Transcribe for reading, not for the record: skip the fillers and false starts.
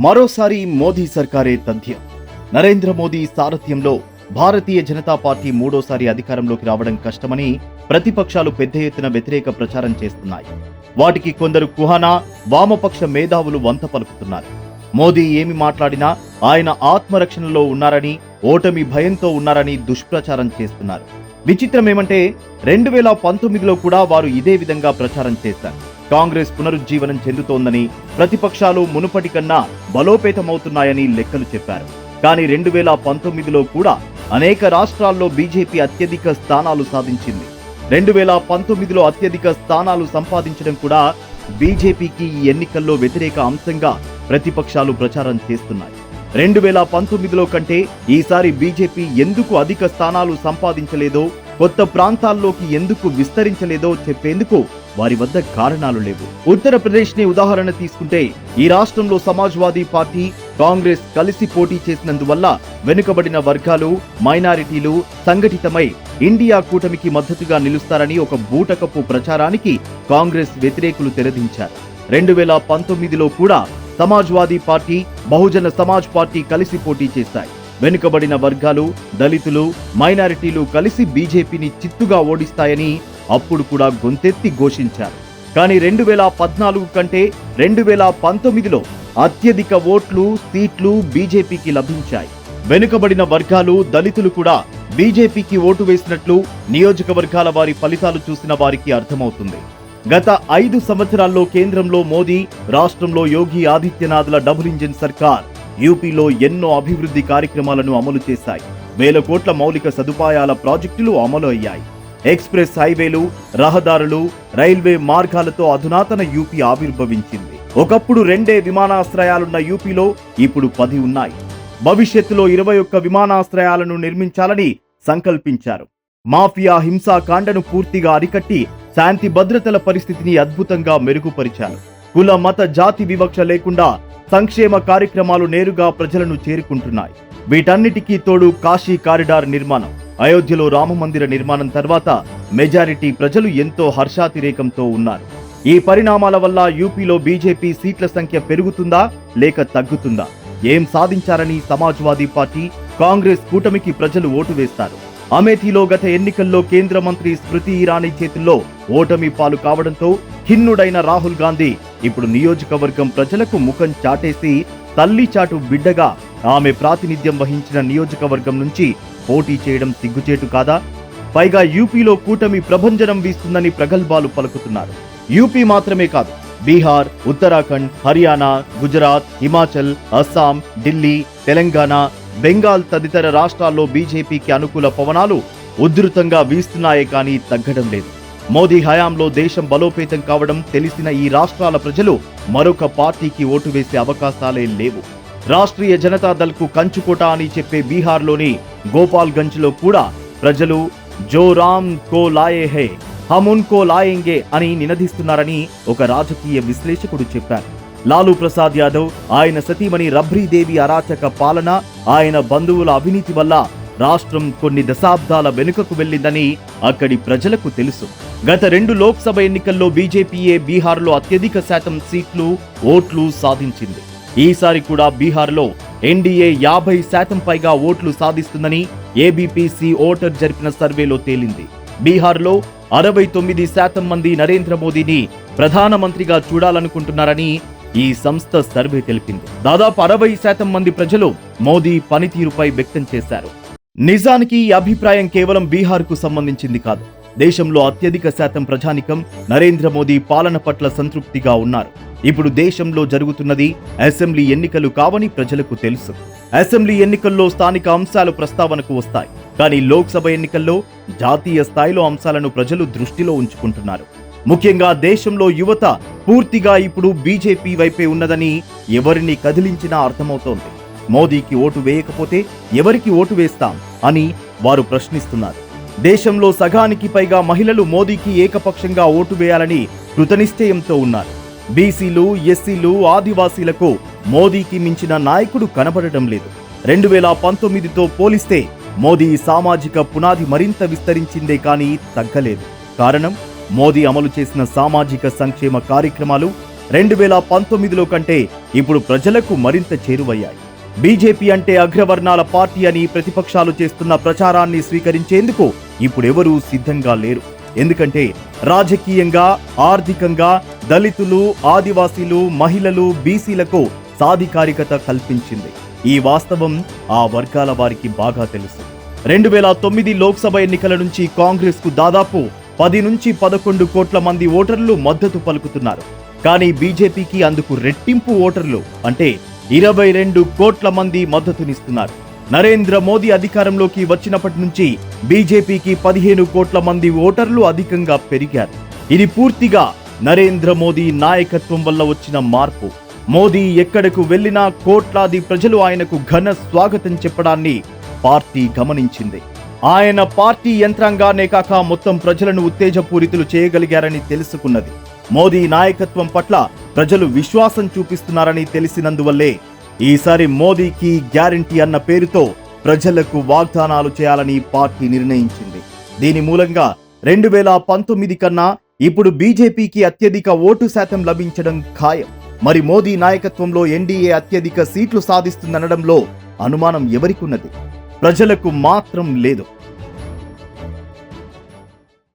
మరోసారి మోదీ సర్కారే తథ్యం. నరేంద్ర మోదీ సారథ్యంలో భారతీయ జనతా పార్టీ మూడోసారి అధికారంలోకి రావడం కష్టమని ప్రతిపక్షాలు పెద్ద ఎత్తున వ్యతిరేక ప్రచారం చేస్తున్నాయి. వాటికి కొందరు కుహానా వామపక్ష మేధావులు వంత పలుకుతున్నారు. మోదీ ఏమి మాట్లాడినా ఆయన ఆత్మరక్షణలో ఉన్నారని, ఓటమి భయంతో ఉన్నారని దుష్ప్రచారం చేస్తున్నారు. విచిత్రమేమంటే 2019లో కూడా వారు ఇదే విధంగా ప్రచారం చేశారు. కాంగ్రెస్ పునరుజ్జీవనం చెందుతోందని, ప్రతిపక్షాలు మునుపటి కన్నా బలోపేతమవుతున్నాయని లెక్కలు చెప్పారు. కానీ 2019లో కూడా అనేక రాష్ట్రాల్లో బీజేపీ అత్యధిక స్థానాలు సాధించింది. 2019లో అత్యధిక స్థానాలు సంపాదించడం కూడా బీజేపీకి ఈ ఎన్నికల్లో వ్యతిరేక అంశంగా ప్రతిపక్షాలు ప్రచారం చేస్తున్నాయి. 2019లో కంటే ఈసారి బీజేపీ ఎందుకు అధిక స్థానాలు సంపాదించలేదో, కొత్త ప్రాంతాల్లోకి ఎందుకు విస్తరించలేదో చెప్పేందుకు వారి వద్ద కారణాలు లేవు. ఉత్తరప్రదేశ్ ని ఉదాహరణ తీసుకుంటే ఈ రాష్ట్రంలో సమాజ్వాదీ పార్టీ, కాంగ్రెస్ కలిసి పోటీ చేసినందువల్ల వెనుకబడిన వర్గాలు, మైనారిటీలు సంఘటితమై ఇండియా కూటమికి మద్దతుగా నిలుస్తారని ఒక బూటకపు ప్రచారానికి కాంగ్రెస్ వ్యతిరేకులు తెరదించారు. 2019లో కూడా సమాజ్వాదీ పార్టీ, బహుజన సమాజ్ పార్టీ కలిసి పోటీ చేశాయి. వెనుకబడిన వర్గాలు, దళితులు, మైనారిటీలు కలిసి బీజేపీని చిత్తుగా ఓడిస్తాయని అప్పుడు కూడా గొంతెత్తి ఘోషించారు. కానీ 2014 కంటే 2019లో అత్యధిక ఓట్లు, సీట్లు బీజేపీకి లభించాయి. వెనుకబడిన వర్గాలు, దళితులు కూడా బీజేపీకి ఓటు వేసినట్లు నియోజకవర్గాల వారి ఫలితాలు చూసిన వారికి అర్థమవుతుంది. గత 5 సంవత్సరాల్లో కేంద్రంలో మోదీ, రాష్ట్రంలో యోగి ఆదిత్యనాథ్ల డబుల్ ఇంజిన్ సర్కార్ యూపీలో ఎన్నో అభివృద్ధి కార్యక్రమాలను అమలు చేశాయి. వేల కోట్ల మౌలిక సదుపాయాల ప్రాజెక్టులు అమలు అయ్యాయి. ఎక్స్ప్రెస్ హైవేలు, రహదారులు, రైల్వే మార్గాలతో అధునాతన యూపీ ఆవిర్భవించింది. ఒకప్పుడు 2 విమానాశ్రయాలున్న యూపీలో ఇప్పుడు 10 ఉన్నాయి. భవిష్యత్తులో 21 విమానాశ్రయాలను నిర్మించాలని సంకల్పించారు. మాఫియా హింసాకాండను పూర్తిగా అరికట్టి శాంతి భద్రతల పరిస్థితిని అద్భుతంగా మెరుగుపరిచారు. కుల మత జాతి వివక్ష లేకుండా సంక్షేమ కార్యక్రమాలు నేరుగా ప్రజలను చేరుకుంటున్నాయి. వీటన్నిటికీ తోడు కాశీ కారిడార్ నిర్మాణం, అయోధ్యలో రామమందిర నిర్మాణం తర్వాత మెజారిటీ ప్రజలు ఎంతో హర్షాతిరేకంతో ఉన్నారు. ఈ పరిణామాల వల్ల యూపీలో బీజేపీ సీట్ల సంఖ్య పెరుగుతుందా లేక తగ్గుతుందా? ఏం సాధించారని సమాజ్వాదీ పార్టీ, కాంగ్రెస్ కూటమికి ప్రజలు ఓటు వేస్తారు. అమేఠీలో గత ఎన్నికల్లో కేంద్ర మంత్రి స్మృతి ఇరానీ చేతుల్లో ఓటమి పాలు కావడంతో ఖిన్నుడైన రాహుల్ గాంధీ ఇప్పుడు నియోజకవర్గం ప్రజలకు ముఖం చాటేసి తల్లి చాటు బిడ్డగా ఆమె ప్రాతినిధ్యం వహించిన నియోజకవర్గం నుంచి పోటీ చేయడం సిగ్గుచేటు కాదా? పైగా యూపీలో కూటమి ప్రభంజనం వీస్తుందని ప్రగల్భాలు పలుకుతున్నారు. యూపీ మాత్రమే కాదు, బీహార్, ఉత్తరాఖండ్, హర్యానా, గుజరాత్, హిమాచల్, అస్సాం, ఢిల్లీ, తెలంగాణ, బెంగాల్ తదితర రాష్ట్రాల్లో బీజేపీకి అనుకూల పవనాలు ఉధృతంగా వీస్తున్నాయే కానీ తగ్గడం లేదు. మోదీ హయాంలో దేశం బలోపేతం కావడం తెలిసిన ఈ రాష్ట్రాల ప్రజలు మరొక పార్టీకి ఓటు వేసే అవకాశాలే లేవు. రాష్ట్రీయ జనతాదళ్కు కంచుకోట అని చెప్పే బీహార్లోని గోపాల్గంజ్లో కూడా ప్రజలు జో రామ్ కో లాయే హే హమ్ ఉన్కో లాయేంగే అని నినదిస్తున్నారని ఒక రాజకీయ విశ్లేషకుడు చెప్పారు. లాలూ ప్రసాద్ యాదవ్, ఆయన సతీమణి రబ్రీదేవి అరాచక పాలన, ఆయన బంధువుల అవినీతి వల్ల రాష్ట్రం కొన్ని దశాబ్దాల వెనుకకు వెళ్లిందని అక్కడి ప్రజలకు తెలుసు. గత 2 లోక్సభ ఎన్నికల్లో బీజేపీయే బీహార్లో అత్యధిక శాతం సీట్లు, ఓట్లు సాధించింది. ఈసారి కూడా బీహార్లో ఎన్డీఏ 50% పైగా ఓట్లు సాధిస్తుందని ఏబీపీసీ ఓటర్ జరిపిన సర్వేలో తేలింది. బీహార్లో 69% మంది నరేంద్ర మోదీని ప్రధానమంత్రిగా చూడాలనుకుంటున్నారని ఈ సంస్థ సర్వే తెలిపింది. దాదాపు 60% మంది ప్రజలు మోదీ పనితీరుపై వ్యక్తం చేశారు. నిజానికి ఈ అభిప్రాయం కేవలం బీహార్కు సంబంధించింది కాదు. దేశంలో అత్యధిక శాతం ప్రజానికం నరేంద్ర మోదీ పాలన పట్ల సంతృప్తిగా ఉన్నారు. ఇప్పుడు దేశంలో జరుగుతున్నది అసెంబ్లీ ఎన్నికలు కావని ప్రజలకు తెలుసు. అసెంబ్లీ ఎన్నికల్లో స్థానిక అంశాలు ప్రస్తావనకు వస్తాయి. కానీ లోక్సభ ఎన్నికల్లో జాతీయ స్థాయిలో అంశాలను ప్రజలు దృష్టిలో ఉంచుకుంటున్నారు. ముఖ్యంగా దేశంలో యువత పూర్తిగా ఇప్పుడు బీజేపీ వైపే ఉన్నదని ఎవరిని కదిలించినా అర్థమవుతోంది. మోదీకి ఓటు వేయకపోతే ఎవరికి ఓటు వేస్తాం అని వారు ప్రశ్నిస్తున్నారు. దేశంలో సగానికి పైగా మహిళలు మోదీకి ఏకపక్షంగా ఓటు వేయాలని కృతనిశ్చయంతో ఉన్నారు. బీసీలు, ఎస్సీలు, ఆదివాసీలకు మోదీకి మించిన నాయకుడు కనబడటం లేదు. 2019తో పోలిస్తే మోదీ సామాజిక పునాది మరింత విస్తరించిందే కానీ తగ్గలేదు. కారణం మోదీ అమలు చేసిన సామాజిక సంక్షేమ కార్యక్రమాలు, 2019లో కంటే ఇప్పుడు ప్రజలకు మరింత చేరువయ్యాయి. బీజేపీ అంటే అగ్రవర్ణాల పార్టీ అని ప్రతిపక్షాలు చేస్తున్న ప్రచారాన్ని స్వీకరించేందుకు ఇప్పుడెవరూ సిద్ధంగా లేరు. ఎందుకంటే రాజకీయంగా, ఆర్థికంగా దళితులు, ఆదివాసీలు, మహిళలు, బీసీలకు సాధికారికత కల్పించింది. ఈ వాస్తవం ఆ వర్గాల వారికి బాగా తెలుసు. 2009 లోక్సభ ఎన్నికల నుంచి కాంగ్రెస్ కు దాదాపు 10 నుంచి 11 కోట్ల మంది ఓటర్లు మద్దతు పలుకుతున్నారు. కానీ బీజేపీకి అందుకు రెట్టింపు ఓటర్లు అంటే 22 కోట్ల మంది మద్దతునిస్తున్నారు. నరేంద్ర మోదీ అధికారంలోకి వచ్చినప్పటి నుంచి బీజేపీకి 15 కోట్ల మంది ఓటర్లు అధికంగా పెరిగారు. ఇది పూర్తిగా నరేంద్ర మోదీ నాయకత్వం వల్ల వచ్చిన మార్పు. మోదీ ఎక్కడకు వెళ్లినా కోట్లాది ప్రజలు ఆయనకు ఘన స్వాగతం చెప్పడాన్ని పార్టీ గమనించింది. ఆయన పార్టీ యంత్రాంగానే కాక మొత్తం ప్రజలను ఉత్తేజపూరితులు చేయగలిగారని తెలుసుకున్నది. మోదీ నాయకత్వం పట్ల ప్రజలు విశ్వాసం చూపిస్తున్నారని తెలిసినందువల్లే ఈసారి మోదీకి గ్యారంటీ అన్న పేరుతో ప్రజలకు వాగ్దానాలు చేయాలని పార్టీ నిర్ణయించింది. దీని మూలంగా 2019 కన్నా ఇప్పుడు బీజేపీకి అత్యధిక ఓటు శాతం లభించడం ఖాయం. మరి మోదీ నాయకత్వంలో ఎన్డీఏ అత్యధిక సీట్లు సాధిస్తుందనడంలో అనుమానం ఎవరికున్నది? ప్రజలకు మాత్రం లేదు.